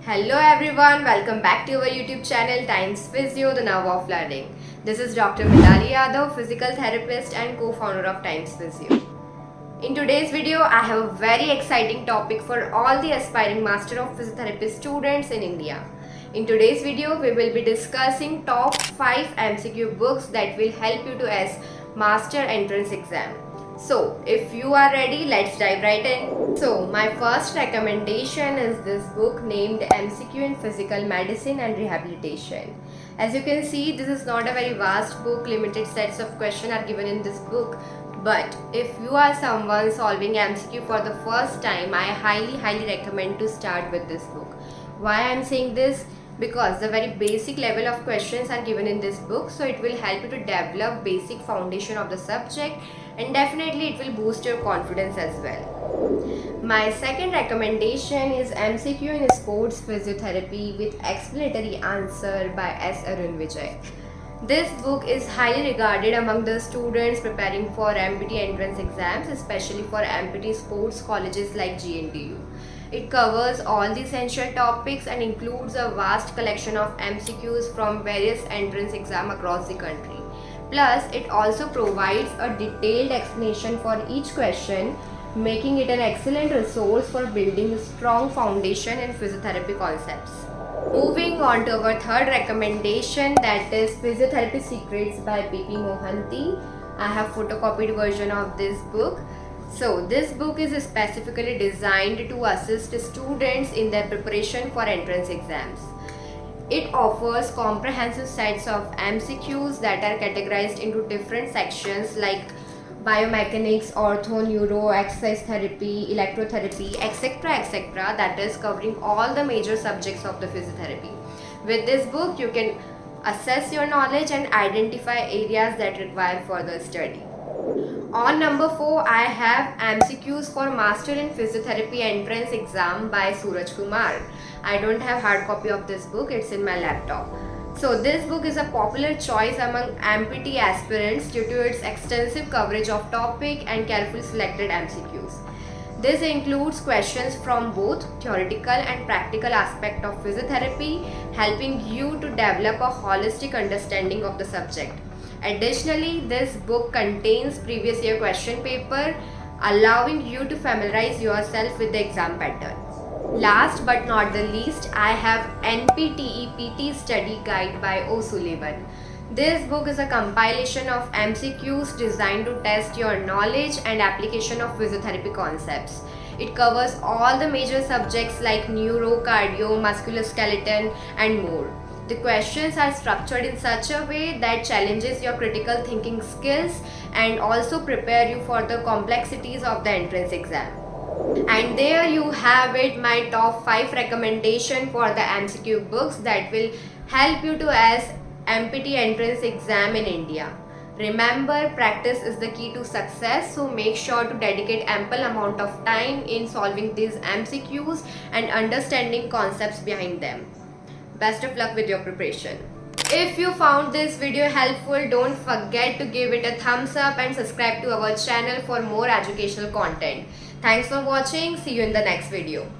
Hello everyone, welcome back to our YouTube channel TimesPhysio, the Now of Learning. This is Dr. Mitali Yadav, physical therapist and co-founder of TimesPhysio. In today's video, I have a very exciting topic for all the aspiring Master of Physiotherapy students in India. In today's video, we will be discussing top 5 MCQ books that will help you to ace Master Entrance Exam. So, if you are ready, let's dive right in. So, my first recommendation is this book named MCQ in Physical Medicine and Rehabilitation. As you can see, this is not a very vast book, limited sets of questions are given in this book. But if you are someone solving MCQ for the first time, I highly recommend to start with this book. Why I am saying this? Because the very basic level of questions are given in this book, so it will help you to develop basic foundation of the subject, and definitely it will boost your confidence as well. My second recommendation is MCQ in Sports Physiotherapy with Explanatory Answer by S. Arun Vijay. This book is highly regarded among the students preparing for MPT entrance exams, especially for MPT sports colleges like GNTU. It covers all the essential topics and includes a vast collection of MCQs from various entrance exams across the country. Plus, it also provides a detailed explanation for each question, making it an excellent resource for building a strong foundation in physiotherapy concepts. Moving on to our third recommendation, that is Physiotherapy Secrets by P.P. Mohanty. I have photocopied version of this book. So this book is specifically designed to assist students in their preparation for entrance exams. It offers comprehensive sets of MCQs that are categorized into different sections like biomechanics, ortho, neuro, exercise therapy, electrotherapy, etc. that is covering all the major subjects of the physiotherapy. With this book, you can assess your knowledge and identify areas that require further study. On number 4, I have MCQs for Master in Physiotherapy Entrance Exam by Suraj Kumar. I don't have hard copy of this book, it's in my laptop. So this book is a popular choice among MPT aspirants due to its extensive coverage of topic and carefully selected MCQs. This includes questions from both theoretical and practical aspect of physiotherapy, helping you to develop a holistic understanding of the subject. Additionally, this book contains previous year question paper, allowing you to familiarize yourself with the exam pattern. Last but not the least, I have NPT Study Guide by O. Sullivan. This book is a compilation of MCQs designed to test your knowledge and application of physiotherapy concepts. It covers all the major subjects like neuro, cardio, musculoskeletal, and more. The questions are structured in such a way that challenges your critical thinking skills and also prepare you for the complexities of the entrance exam. And there you have it, my top 5 recommendation for the MCQ books that will help you to ace MPT entrance exam in India. Remember, practice is the key to success, so make sure to dedicate ample amount of time in solving these MCQs and understanding concepts behind them. Best of luck with your preparation. If you found this video helpful, don't forget to give it a thumbs up and subscribe to our channel for more educational content. Thanks for watching. See you in the next video.